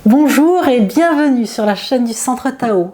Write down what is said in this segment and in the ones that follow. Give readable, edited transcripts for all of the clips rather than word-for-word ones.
Bonjour et bienvenue sur la chaîne du Centre Tao.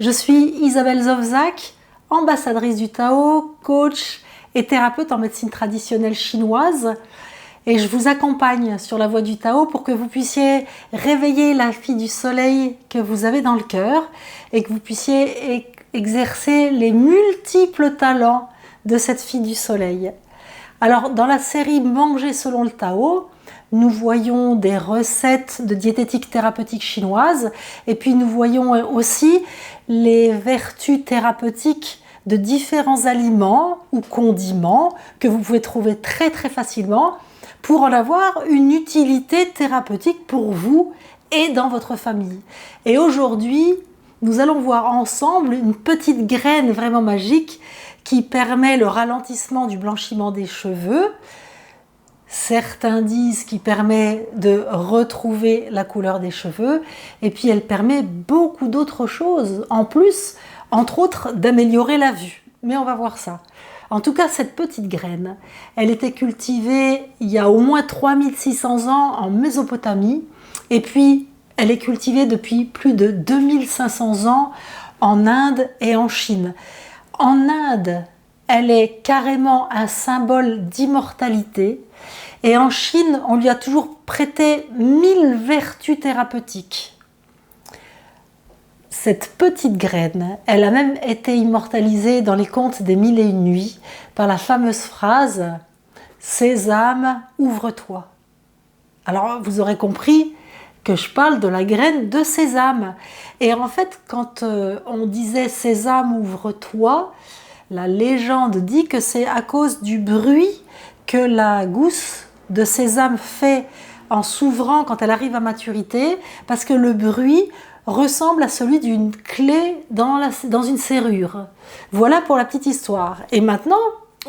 Je suis Isabelle Zovzak, ambassadrice du Tao, coach et thérapeute en médecine traditionnelle chinoise. Et je vous accompagne sur la voie du Tao pour que vous puissiez réveiller la fille du soleil que vous avez dans le cœur et que vous puissiez exercer les multiples talents de cette fille du soleil. Alors, dans la série Manger selon le Tao, nous voyons des recettes de diététique thérapeutique chinoise et puis nous voyons aussi les vertus thérapeutiques de différents aliments ou condiments que vous pouvez trouver très facilement pour en avoir une utilité thérapeutique pour vous et dans votre famille. Et aujourd'hui, nous allons voir ensemble une petite graine vraiment magique qui permet le ralentissement du blanchiment des cheveux. Certains disent qu'il permet de retrouver la couleur des cheveux et puis elle permet beaucoup d'autres choses en plus, entre autres d'améliorer la vue. Mais on va voir ça. En tout cas, cette petite graine, elle était cultivée il y a au moins 3600 ans en Mésopotamie et puis elle est cultivée depuis plus de 2500 ans en Inde et en Chine. En Inde, elle est carrément un symbole d'immortalité. Et en Chine, on lui a toujours prêté 1000 vertus thérapeutiques. Cette petite graine, elle a même été immortalisée dans les contes des Mille et une nuits par la fameuse phrase « Sésame, ouvre-toi ». Alors, vous aurez compris que je parle de la graine de sésame. Et en fait, quand on disait « Sésame, ouvre-toi », la légende dit que c'est à cause du bruit que la gousse de sésame fait en s'ouvrant quand elle arrive à maturité, parce que le bruit ressemble à celui d'une clé dans une serrure. Voilà pour la petite histoire. Et maintenant,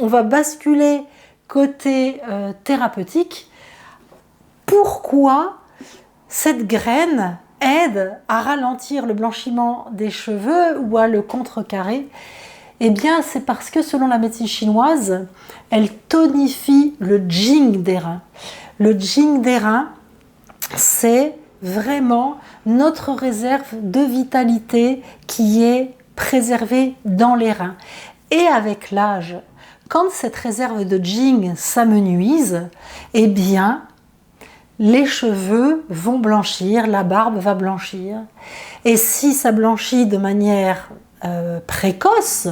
on va basculer côté thérapeutique. Pourquoi cette graine aide à ralentir le blanchiment des cheveux ou à le contrecarrer? Eh bien, c'est parce que selon la médecine chinoise, elle tonifie le jing des reins. Le jing des reins, c'est vraiment notre réserve de vitalité qui est préservée dans les reins. Et avec l'âge, quand cette réserve de jing s'amenuise, eh bien, les cheveux vont blanchir, la barbe va blanchir. Et si ça blanchit de manière précoce,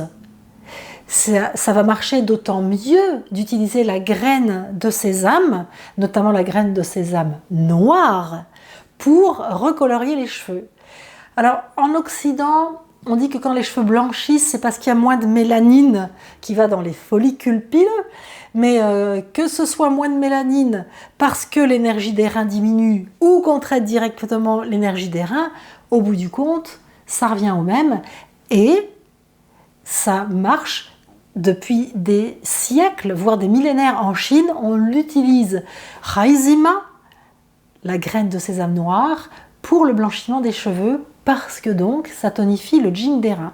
ça va marcher d'autant mieux d'utiliser la graine de sésame, notamment la graine de sésame noire, pour recolorier les cheveux. Alors, en Occident, on dit que quand les cheveux blanchissent, c'est parce qu'il y a moins de mélanine qui va dans les follicules pileux, mais que ce soit moins de mélanine parce que l'énergie des reins diminue ou qu'on traite directement l'énergie des reins, au bout du compte, ça revient au même et ça marche depuis des siècles, voire des millénaires en Chine. On l'utilise Raizima, la graine de sésame noire, pour le blanchiment des cheveux parce que donc ça tonifie le jing des reins.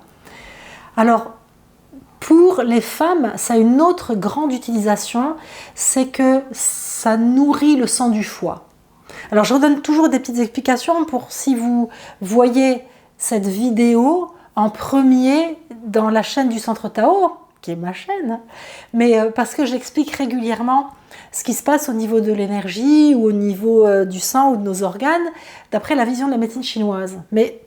Alors, pour les femmes, ça a une autre grande utilisation, c'est que ça nourrit le sang du foie. Alors, je redonne toujours des petites explications pour si vous voyez cette vidéo en premier dans la chaîne du Centre Tao, qui est ma chaîne, mais parce que j'explique régulièrement ce qui se passe au niveau de l'énergie ou au niveau du sang ou de nos organes, d'après la vision de la médecine chinoise. Mais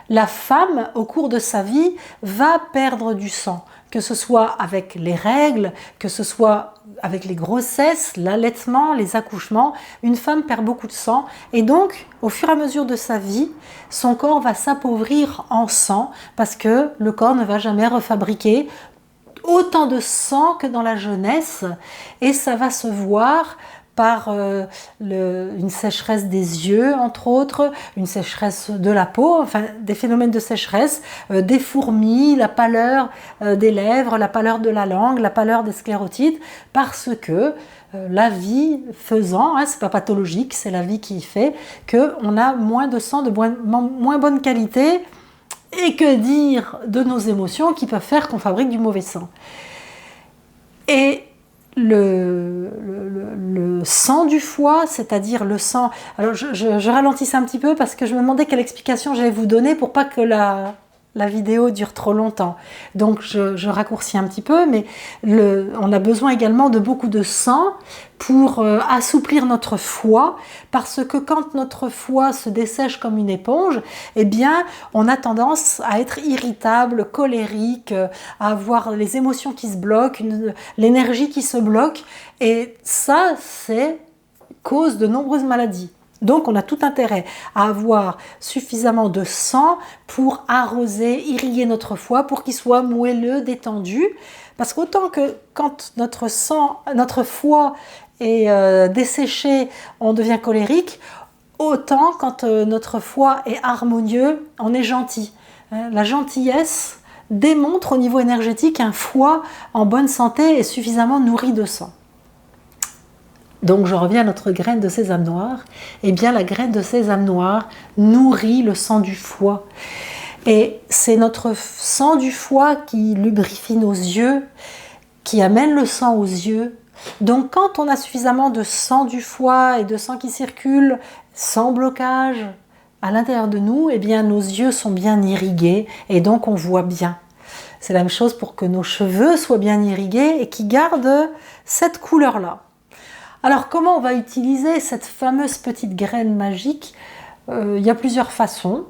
la femme, au cours de sa vie, va perdre du sang, que ce soit avec les règles, que ce soit avec les grossesses, l'allaitement, les accouchements. Une femme perd beaucoup de sang et donc, au fur et à mesure de sa vie, son corps va s'appauvrir en sang parce que le corps ne va jamais refabriquer autant de sang que dans la jeunesse et ça va se voir par une sécheresse des yeux, entre autres, une sécheresse de la peau, enfin des phénomènes de sécheresse, des fourmis, la pâleur des lèvres, la pâleur de la langue, la pâleur des sclérotides, parce que la vie faisant, c'est pas pathologique, c'est la vie qui fait qu'on a moins de sang de moins bonne qualité, et que dire de nos émotions qui peuvent faire qu'on fabrique du mauvais sang. Et le sang du foie, c'est-à-dire le sang... Alors je ralentissais un petit peu parce que je me demandais quelle explication j'allais vous donner pour pas que la vidéo dure trop longtemps. Donc je raccourcis un petit peu, mais on a besoin également de beaucoup de sang pour assouplir notre foie, parce que quand notre foie se dessèche comme une éponge, eh bien on a tendance à être irritable, colérique, à avoir les émotions qui se bloquent, l'énergie qui se bloque, et ça c'est cause de nombreuses maladies. Donc on a tout intérêt à avoir suffisamment de sang pour arroser, irriguer notre foie, pour qu'il soit moelleux, détendu. Parce qu'autant que quand notre foie est desséché, on devient colérique, autant quand notre foie est harmonieux, on est gentil. La gentillesse démontre au niveau énergétique un foie en bonne santé et suffisamment nourri de sang. Donc je reviens à notre graine de sésame noir. Eh bien la graine de sésame noir nourrit le sang du foie. Et c'est notre sang du foie qui lubrifie nos yeux, qui amène le sang aux yeux. Donc quand on a suffisamment de sang du foie et de sang qui circule sans blocage à l'intérieur de nous, eh bien nos yeux sont bien irrigués et donc on voit bien. C'est la même chose pour que nos cheveux soient bien irrigués et qui gardent cette couleur-là. Alors comment on va utiliser cette fameuse petite graine magique? Il y a plusieurs façons.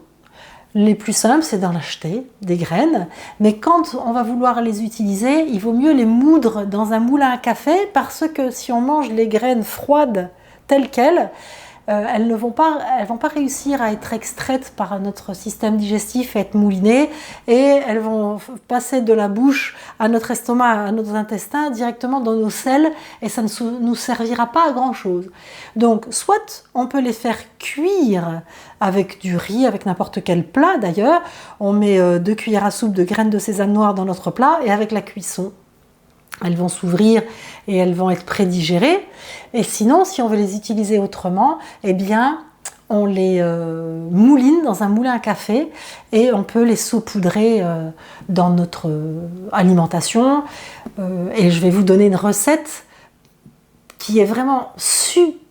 Les plus simples, c'est d'en acheter des graines, mais quand on va vouloir les utiliser, il vaut mieux les moudre dans un moulin à café, parce que si on mange les graines froides telles quelles, elles ne vont pas réussir à être extraites par notre système digestif et être moulinées, et elles vont passer de la bouche à notre estomac, à nos intestins, directement dans nos selles, et ça ne nous servira pas à grand chose. Donc soit on peut les faire cuire avec du riz, avec n'importe quel plat d'ailleurs, on met 2 cuillères à soupe de graines de sésame noir dans notre plat, et avec la cuisson, elles vont s'ouvrir et elles vont être prédigérées. Et sinon, si on veut les utiliser autrement, eh bien, on les mouline dans un moulin à café et on peut les saupoudrer dans notre alimentation. Et je vais vous donner une recette qui est vraiment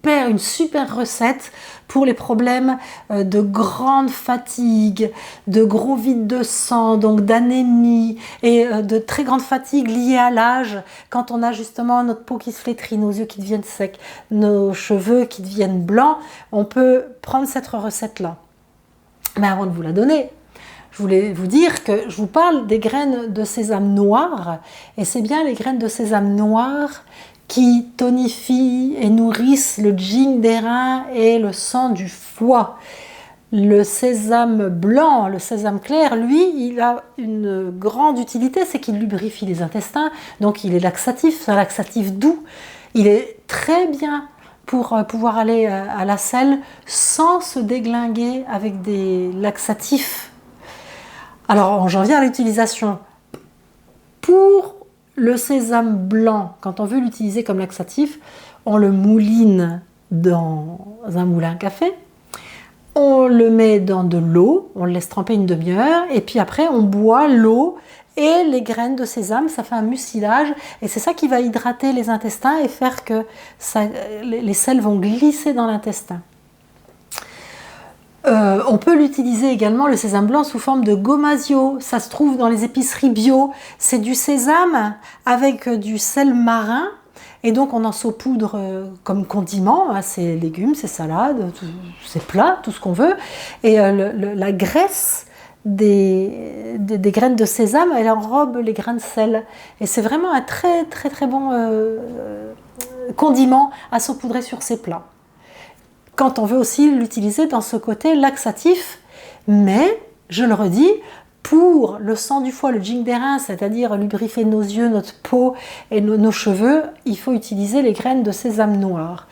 une super recette pour les problèmes de grande fatigue, de gros vide de sang, donc d'anémie et de très grande fatigue liée à l'âge, quand on a justement notre peau qui se flétrit, nos yeux qui deviennent secs, nos cheveux qui deviennent blancs, on peut prendre cette recette-là. Mais avant de vous la donner, je voulais vous dire que je vous parle des graines de sésame noir, et c'est bien les graines de sésame noir qui tonifient et nourrissent le yin des reins et le sang du foie. Le sésame blanc, le sésame clair, lui, il a une grande utilité, c'est qu'il lubrifie les intestins, donc il est laxatif, c'est un laxatif doux. Il est très bien pour pouvoir aller à la selle sans se déglinguer avec des laxatifs. Alors j'en viens à l'utilisation. Pour le sésame blanc, quand on veut l'utiliser comme laxatif, on le mouline dans un moulin à café, on le met dans de l'eau, on le laisse tremper une demi-heure, et puis après on boit l'eau et les graines de sésame, ça fait un mucilage, et c'est ça qui va hydrater les intestins et faire que les sels vont glisser dans l'intestin. On peut l'utiliser également, le sésame blanc, sous forme de gomasio. Ça se trouve dans les épiceries bio. C'est du sésame avec du sel marin. Et donc on en saupoudre comme condiment, ses légumes, ses salades, ses plats, tout ce qu'on veut. Et la graisse des graines de sésame, elle enrobe les grains de sel. Et c'est vraiment un très bon condiment à saupoudrer sur ses plats. Quand on veut aussi l'utiliser dans ce côté laxatif, mais, je le redis, pour le sang du foie, le yin des reins, c'est-à-dire lubrifier nos yeux, notre peau et nos cheveux, il faut utiliser les graines de sésame noir.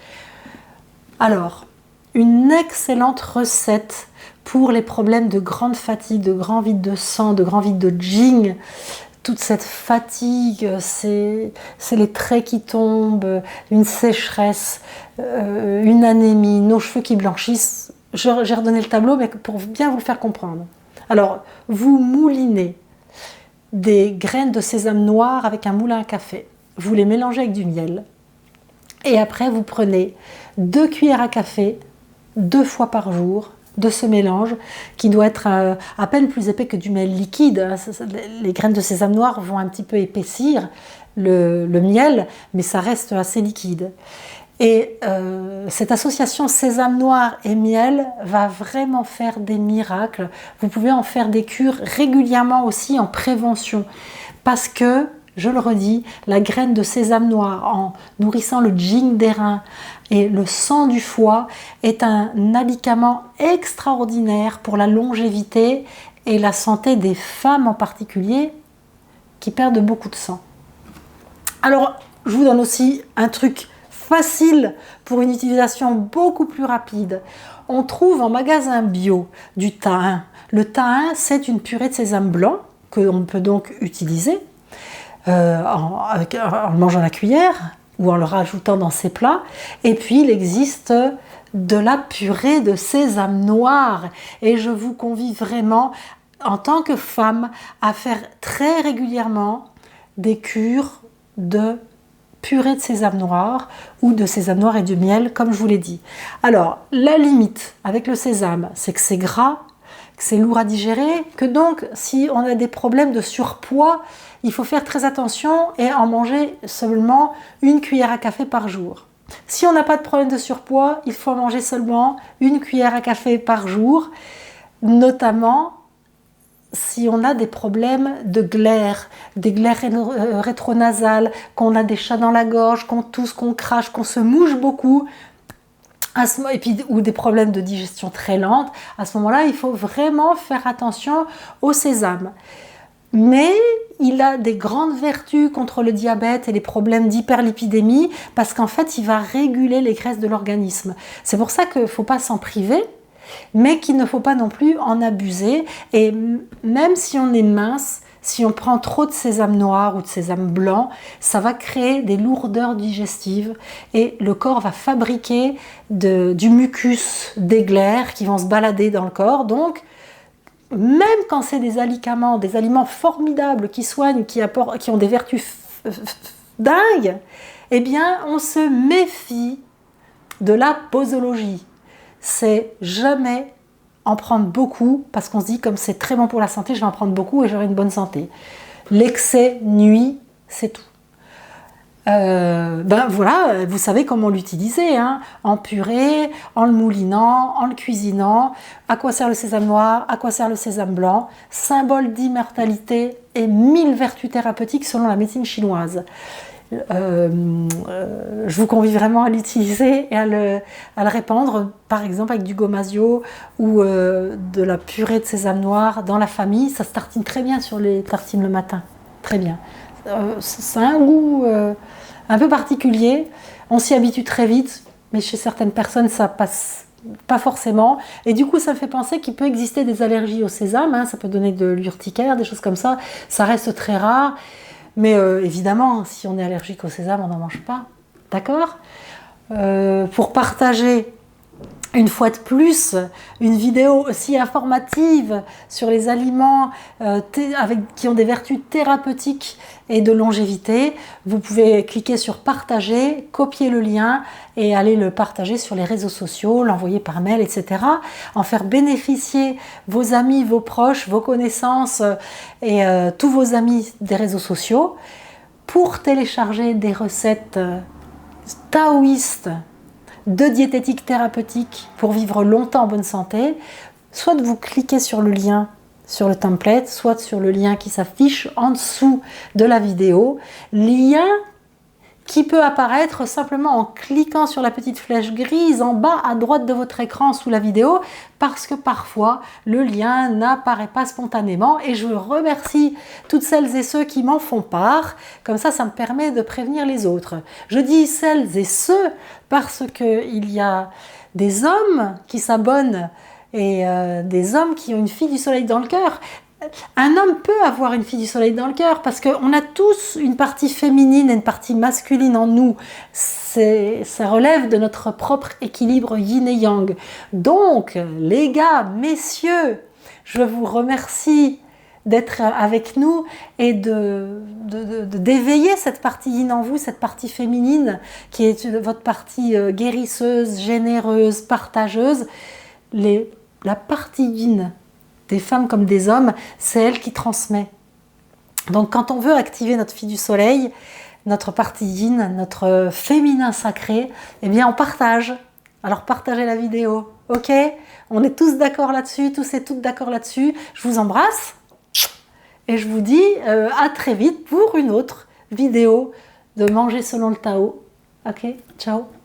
Alors, une excellente recette pour les problèmes de grande fatigue, de grand vide de sang, de grand vide de yin. Toute cette fatigue, c'est les traits qui tombent, une sécheresse, une anémie, nos cheveux qui blanchissent. J'ai redonné le tableau, mais pour bien vous le faire comprendre. Alors, vous moulinez des graines de sésame noir avec un moulin à café. vous les mélangez avec du miel. Et après, vous prenez 2 cuillères à café, 2 fois par jour, de ce mélange qui doit être à peine plus épais que du miel liquide. Les graines de sésame noir vont un petit peu épaissir le miel, mais ça reste assez liquide. Et cette association sésame noir et miel va vraiment faire des miracles. Vous pouvez en faire des cures régulièrement aussi en prévention. Parce que, je le redis, la graine de sésame noir, en nourrissant le yin des reins et le sang du foie, est un médicament extraordinaire pour la longévité et la santé des femmes en particulier qui perdent beaucoup de sang. Alors, je vous donne aussi un truc facile pour une utilisation beaucoup plus rapide. On trouve en magasin bio du thym. Le thym, c'est une purée de sésame blanc que l'on peut donc utiliser en le mangeant à la cuillère ou en le rajoutant dans ses plats. Et puis, il existe de la purée de sésame noir. Et je vous convie vraiment, en tant que femme, à faire très régulièrement des cures de purée de sésame noir ou de sésame noir et du miel, comme je vous l'ai dit. Alors, la limite avec le sésame, c'est que c'est gras, que c'est lourd à digérer, que donc, si on a des problèmes de surpoids, il faut faire très attention et en manger seulement 1 cuillère à café par jour. Si on n'a pas de problème de surpoids, il faut en manger seulement 1 cuillère à café par jour, notamment si on a des problèmes de glaire, des glaires rétronasales, qu'on a des chats dans la gorge, qu'on tousse, qu'on crache, qu'on se mouche beaucoup, et puis, ou des problèmes de digestion très lente, à ce moment-là, il faut vraiment faire attention au sésame. Mais il a des grandes vertus contre le diabète et les problèmes d'hyperlipidémie parce qu'en fait, il va réguler les graisses de l'organisme. C'est pour ça qu'il ne faut pas s'en priver, mais qu'il ne faut pas non plus en abuser. Et même si on est mince, si on prend trop de sésame noir ou de sésame blanc, ça va créer des lourdeurs digestives et le corps va fabriquer du mucus, des glaires qui vont se balader dans le corps. Donc, même quand c'est des aliments formidables qui soignent, qui ont des vertus dingues, eh bien, on se méfie de la posologie. C'est jamais en prendre beaucoup parce qu'on se dit comme c'est très bon pour la santé, je vais en prendre beaucoup et j'aurai une bonne santé. L'excès nuit, c'est tout. Voilà, vous savez comment l'utiliser, hein, en purée, en le moulinant, en le cuisinant. À quoi sert le sésame noir, à quoi sert le sésame blanc? Symbole d'immortalité et 1000 vertus thérapeutiques selon la médecine chinoise. Je vous convie vraiment à l'utiliser et à le répandre, par exemple avec du gomasio ou de la purée de sésame noir dans la famille. Ça se tartine très bien sur les tartines le matin, très bien. C'est un goût un peu particulier, on s'y habitue très vite, mais chez certaines personnes ça passe pas forcément, et du coup ça me fait penser qu'il peut exister des allergies au sésame, hein, ça peut donner de l'urticaire, des choses comme ça reste très rare, mais évidemment si on est allergique au sésame on n'en mange pas, d'accord. Pour partager une fois de plus, une vidéo aussi informative sur les aliments qui ont des vertus thérapeutiques et de longévité, vous pouvez cliquer sur partager, copier le lien et aller le partager sur les réseaux sociaux, l'envoyer par mail, etc. En faire bénéficier vos amis, vos proches, vos connaissances et tous vos amis des réseaux sociaux pour télécharger des recettes taoïstes de diététique thérapeutique pour vivre longtemps en bonne santé, soit vous cliquez sur le lien sur le template, soit sur le lien qui s'affiche en dessous de la vidéo, lien qui peut apparaître simplement en cliquant sur la petite flèche grise en bas à droite de votre écran sous la vidéo, parce que parfois le lien n'apparaît pas spontanément, et je remercie toutes celles et ceux qui m'en font part, comme ça me permet de prévenir les autres. Je dis celles et ceux parce qu'il y a des hommes qui s'abonnent et des hommes qui ont une fille du soleil dans le cœur. Un homme peut avoir une fille du soleil dans le cœur parce qu'on a tous une partie féminine et une partie masculine en nous. Ça relève de notre propre équilibre yin et yang. Donc, les gars, messieurs, je vous remercie d'être avec nous et d'éveiller cette partie yin en vous, cette partie féminine qui est votre partie guérisseuse, généreuse, partageuse. La partie yin des femmes comme des hommes, c'est elle qui transmet. Donc quand on veut activer notre fille du soleil, notre partie yin, notre féminin sacré, eh bien on partage. Alors partagez la vidéo, ok? On est tous d'accord là-dessus, tous et toutes d'accord là-dessus. Je vous embrasse et je vous dis à très vite pour une autre vidéo de Manger selon le Tao. Ok? Ciao!